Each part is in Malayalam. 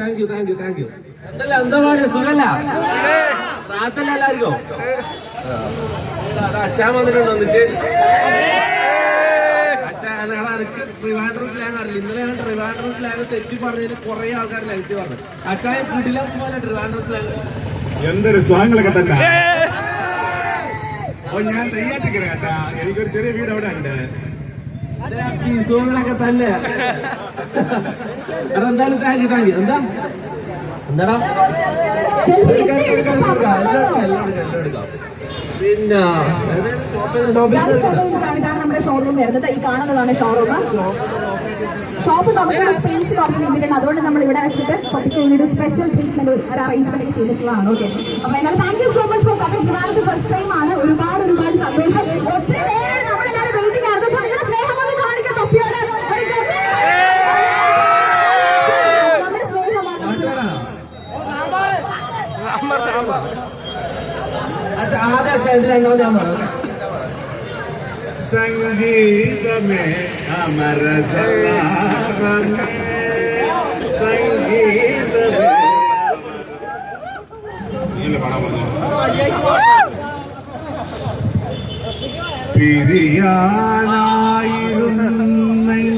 എന്തല്ല എന്താ പാട് സുഖല്ല റാത്തല്ല എല്ലാവർക്കും അച്ഛാൻ വന്നിട്ടുണ്ടോ ഒന്നിച്ച് എനിക്ക് ട്രിവാൻഡ്രം സ്ലാങ് അറിയില്ല. ഇന്നലെ ഞാൻ ട്രിവാൻഡ്രം സ്ലാങ് തെറ്റി പറഞ്ഞതിന് കുറെ ആൾക്കാർ നെഗറ്റീവ് പറഞ്ഞു. അച്ഛായ കുടിലം പോലെ ട്രിവാൻഡ്രം സ്ലാങ് എന്തൊരു സ്വാങ്ങളൊക്കെ തന്നെ. ഞാൻ തയ്യാറ്റിക്കണ കേട്ടാ, എനിക്കൊരു ചെറിയ വീട് അവിടെ ഉണ്ട്. സുഖങ്ങളൊക്കെ തന്നെ. എടാ എന്തായാലും താങ്ക് യു. എന്താ എന്താടാ പിന്നെ നമ്മുടെ ഷോറൂം വരുന്നത് ഈ കാണുന്നതാണ് ഷോറൂം. ഷോപ്പ് നമുക്ക് സ്പേസ് കുറച്ച് ലിമിറ്റഡ്, അതുകൊണ്ട് നമ്മൾ ഇവിടെ വെച്ചിട്ട് കുട്ടിക്ക് വേണ്ടി സ്പെഷ്യൽ ട്രീറ്റ്മെന്റ് ഒരു അറേഞ്ച്മെന്റ് ഒക്കെ ചെയ്തിട്ടുള്ളതാണ്. ഓക്കെ, അപ്പൊ എന്നാൽ thank you so much for coming. ട്രിവാൻഡ്രത്ത് ഫസ്റ്റ് ടൈം ആണ്. ഒരുപാട് സന്തോഷം. ഒത്തിരി പേരാണ് നമ്മളെല്ലാവരും വെയിറ്റിംഗ് ആയിരുന്നു. സോ നിങ്ങളുടെ സ്നേഹം ഒന്ന് കാണിക്കാൻ തൊപ്പിയോട് നമ്മുടെ സ്നേഹമാണ്. സംഗീതമേ അമര സംഗീതമേ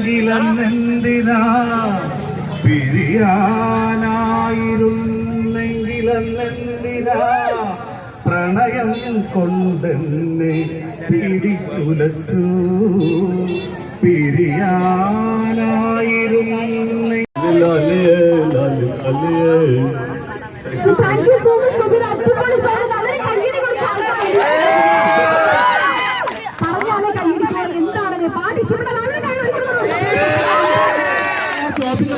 പിരിയാനായിരുന്നെങ്കിലെന്തിനാ പിരിയാനായിരുന്നെങ്കിലെന്തിനാ പ്രണയം കൊണ്ടെന്നെ പിടിച്ചുലച്ചു പിരിയാനായിരുന്നെ. So thank you so much for being അടിപൊളി സാർ. വളരെ കയ്യടി കൊടുക്കാൻ പറഞ്ഞാലേ കയ്യടിക്കാൻ എന്താണല്ലേ പാട്ട് ഇഷ്ടപ്പെട്ട നല്ല ഷോപ്പിംഗ്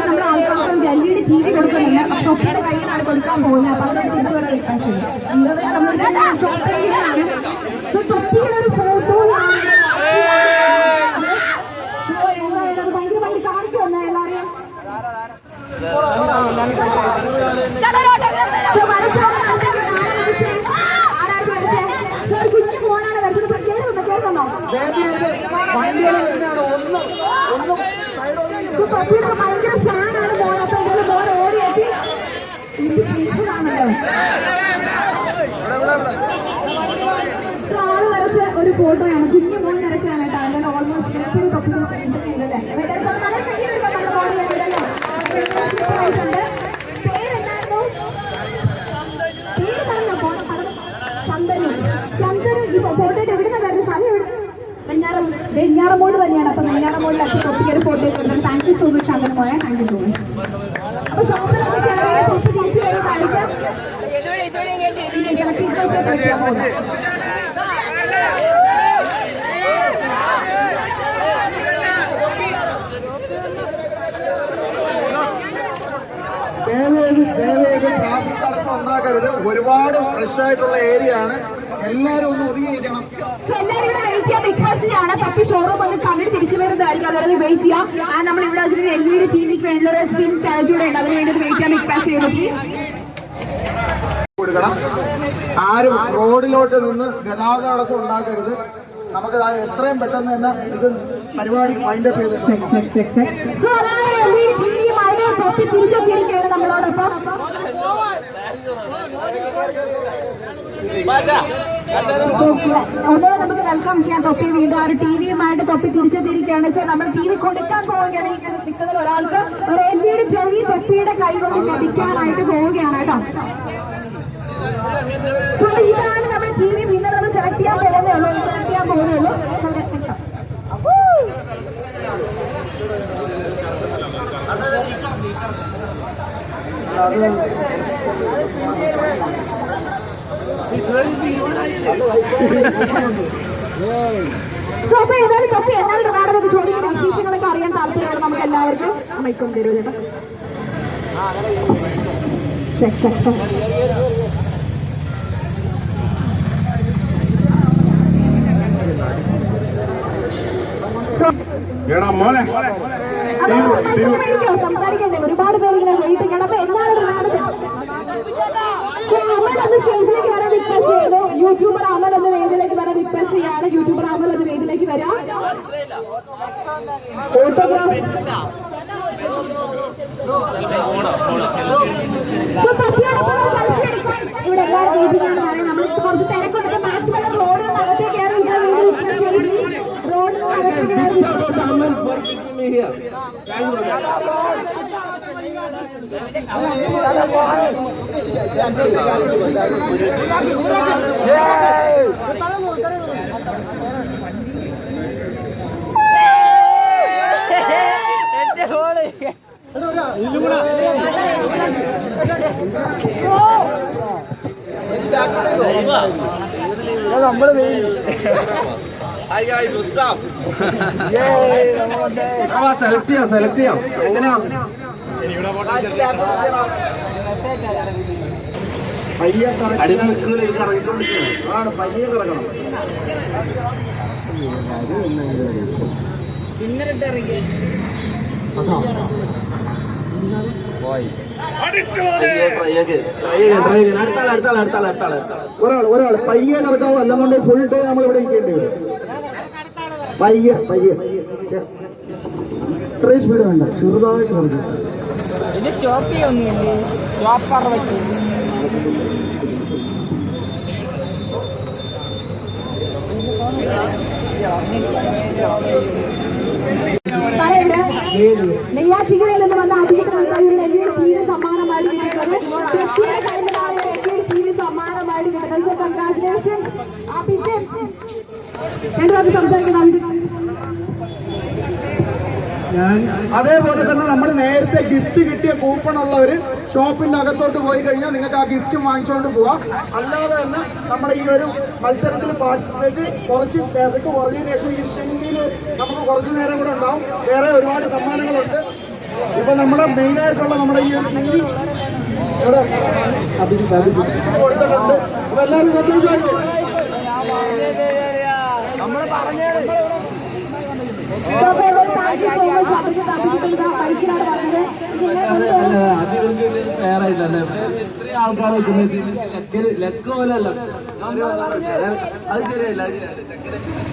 നമ്മുടെ ആൾക്കാർക്ക് LED TV കൊടുക്കുന്നുണ്ട്. തൊപ്പിയുടെ കയ്യിലാണ് കൊടുക്കാൻ പോകുന്നത്. അപ്പൊ അതിനോട് തിരിച്ചു വരാൻ റിക്വസ്റ്റ് ചെയ്യും. ഷോപ്പിംഗിലാണ് തൊപ്പിയുടെ ഒരു ഫോട്ടോ ഭയങ്കര ഭയങ്കര കാണിക്കുമെന്ന് എല്ലാവരെയും കുഞ്ഞു ഫോണാണ് വരച്ചത്. കേൾക്കുന്നോ തൊപ്പിയുടെ ഭയങ്കര ഫാനാണ് മോൻ. അപ്പൊ എന്തായാലും മോൻ ഓടിയെത്തി ആള് വരച്ച ഒരു ഫോട്ടോയാണ്. കുഞ്ഞു മോൻ വരച്ചാണ് കേട്ടോ. എന്തായാലും ഓൾമോസ്റ്റ് തൊപ്പി നല്ല ആയിട്ടുണ്ട്. പേരെന്തായിരുന്നു? പേര് പറഞ്ഞോ. ശന്തനു. ശന്തനു ഈ ഫോട്ടോയിട്ട് എവിടുന്ന വരുന്ന സ്ഥലം എവിടെ? വെഞ്ഞാറമൂട് തന്നെയാണ്. അപ്പൊ വെഞ്ഞാറമൂടിലൊക്കെ തൊപ്പിക്കൊരു ഫോട്ടോ കൊടുക്കുന്നത്. Thank you so much Shantanu മോയെ. Thank you so much. അപ്പൊ ഷോപ്പിലൊക്കെ കയറിയ തൊപ്പി തിരിച്ചു കഴിഞ്ഞ് കാണിക്കാം. ട്രാഫിക് തടസ്സം ഉണ്ടാക്കരുത്. ഒരുപാട് ഫ്രഷ് ആയിട്ടുള്ള ഏരിയ ആണ്. എല്ലാവരും ഒന്ന് ഒതുങ്ങിയിരിക്കണം. എല്ലാവരും ഇവിടെ വെയിറ്റ് ചെയ്യാൻ റിക്വസ്റ്റ് ചെയ്യാണ്. തപ്പി ഷോറൂം ഒന്ന് കണ്ടിട്ട് തിരിച്ചു വരുന്നതായിരിക്കും. അതുപോലെ വെയിറ്റ് ചെയ്യാം. നമ്മൾ ഇവിടെ വെച്ചിട്ട് LED TVക്ക് വേണ്ടിയുള്ള സ്പിൻ ചാലഞ്ച് കൂടെ ഉണ്ട്. അതിന് വേണ്ടി വെയിറ്റ് ചെയ്യാൻ റിക്വസ്റ്റ് ചെയ്യുന്നു പ്ലീസ്. കൊടുക്കണം. ആരും റോഡിലോട്ട് നിന്ന് ഗതാഗത തടസ്സം ഉണ്ടാക്കരുത്. നമുക്ക് എത്രയും പെട്ടെന്ന് തന്നെ ഇത് പരിപാടി വൈൻഡ് അപ്പ് ചെയ്ത് തിരിച്ചെത്തിയിരിക്കുകയാണ് നമ്മളോടൊപ്പം. ഒന്നുകൂടെ നമുക്ക് വെൽക്കം ചെയ്യാൻ തൊപ്പി വീണ്ടും ആ ഒരു ടിവിയുമായിട്ട് തൊപ്പി തിരിച്ചെത്തിയിരിക്കുകയാണ്. സോ നമ്മൾ TV കൊടുക്കാൻ പോവുകയാണ്. ഈ നിൽക്കുന്ന ഒരാൾക്ക് ഒരു LED TV തൊപ്പിയുടെ കൈ കൊണ്ട് ലഭിക്കാനായിട്ട് പോവുകയാണ് കേട്ടോ. സോ ഇതാണ് നമ്മുടെ TV. പിന്നെ നമ്മൾ സെലക്ട് ചെയ്യാൻ പോകുന്നേ ഉള്ളൂ. സോ അപ്പൊ ഏതായാലും തൊപ്പി എന്നാൽ ട്രിവാൻഡ്രത്ത് ചോദിക്കുന്ന വിശേഷങ്ങളൊക്കെ അറിയാൻ താല്പര്യമാണ് നമുക്ക് എല്ലാവർക്കും. മൈക്കും തരൂ ചേട്ടാ. Check check check. സംസാരിക്കണ്ടേ? ഒരുപാട് പേര് ഇങ്ങനെ വെയിറ്റ് ചെയ്യണം. അപ്പൊ എന്താണ് ട്രിവാൻഡ്രത്ത് സ്റ്റേജിലേക്ക് വരാൻ റിക്വസ്റ്റ് ചെയ്യുന്നു. യൂട്യൂബർ അമൽ ഒന്ന് വേദിയിലേക്ക് വരാൻ റിക്വസ്റ്റ് ചെയ്യാണ്. യൂട്യൂബർ അമൽ ഒന്ന് വേദിയിലേക്ക് വരാം. ഫോട്ടോഗ്രാഫ് സെൽഫി എടുക്കാൻ ഇവിടെ എല്ലാവരും വെയിറ്റിംഗാണ്. നമ്മൾ കുറച്ച് തിരക്കുണ്ട്. മാക്സിമം റോഡിന് അകത്തേക്ക് കയറി റിക്വസ്റ്റ് ചെയ്യുന്നു. റോഡിന് അകത്തേക്ക് സെലക്ട് ചെയ്യാം എങ്ങനെയാ പയ്യെ അടുത്ത് നിൽക്കുക ഇറങ്ങിക്കൊണ്ടിരിക്കണം ആണ് പയ്യെ കിടക്കണം. ഒരാൾ പയ്യെ കിടക്കാവോ, എല്ലാം കൊണ്ട് ഫുൾ ഡേ നമ്മൾ ഇവിടെ ഇരിക്കേണ്ടി വരും. പയ്യെ പയ്യെ ഇത്രയും സ്പീഡ് വേണ്ട, ചെറുതായിട്ട് കിടക്കും. ഇത് സ്റ്റോപ്പ് ചെയ്യൊന്നുമില്ലേ? സ്റ്റോപ്പ് ആറ് പറ്റും. നെയ്യാറ്റിക്കരയിൽ നിന്ന് വന്ന അതിഥികളുണ്ടായിരുന്ന LED TV സമ്മാനമായി കിട്ടുന്നത് പ്രത്യേക കൈമാറിയ LED TV സമ്മാനമായി കിട്ടുന്നത്. So congratulations. ആ പിന്നെ രണ്ടു സംസാരിക്കണം. അതേപോലെ തന്നെ നമ്മൾ നേരത്തെ ഗിഫ്റ്റ് കിട്ടിയ കൂപ്പൺ ഉള്ളവർ ഷോപ്പിന്റെ അകത്തോട്ട് പോയി കഴിഞ്ഞാൽ നിങ്ങൾക്ക് ആ ഗിഫ്റ്റ് വാങ്ങിച്ചുകൊണ്ട് പോവാം. അല്ലാതെ തന്നെ നമ്മുടെ ഈ ഒരു മത്സരത്തിൽ പാർട്ടിസിപ്പേറ്റ് കുറച്ച് പേർക്ക് കുറഞ്ഞതിന് ശേഷം ഈ സ്പിന്നിൽ നമുക്ക് കുറച്ച് നേരം കൂടെ ഉണ്ടാവും. വേറെ ഒരുപാട് സമ്മാനങ്ങളുണ്ട്. ഇപ്പൊ നമ്മുടെ മെയിനായിട്ടുള്ള നമ്മുടെ ഈ ഒരു ടിവി ഇവിടെ കൊടുത്തിട്ടുണ്ട്. അപ്പൊ എല്ലാവരും സന്തോഷമായിട്ട് തയ്യാറായിട്ടല്ലേ ഇത്രയും ആൾക്കാർ ലക്ക് പോലെ അല്ല. അത് ശരിയല്ല,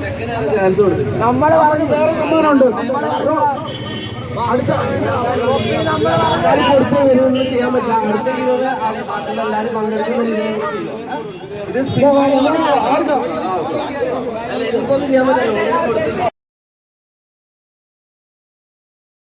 ചെക്കനാണ് ചാൻസ് കൊടുത്തത്. നമ്മള് പറഞ്ഞ് വേറെ സമ്മാനമുണ്ട്. കൊടുത്ത വരുമൊന്നും ചെയ്യാൻ പറ്റില്ല. അടുത്ത ഗീവ് എല്ലാവരും പങ്കെടുക്കുന്ന രീതിയിൽ ഇത് എനിക്കൊന്നും ചെയ്യാൻ പറ്റില്ല.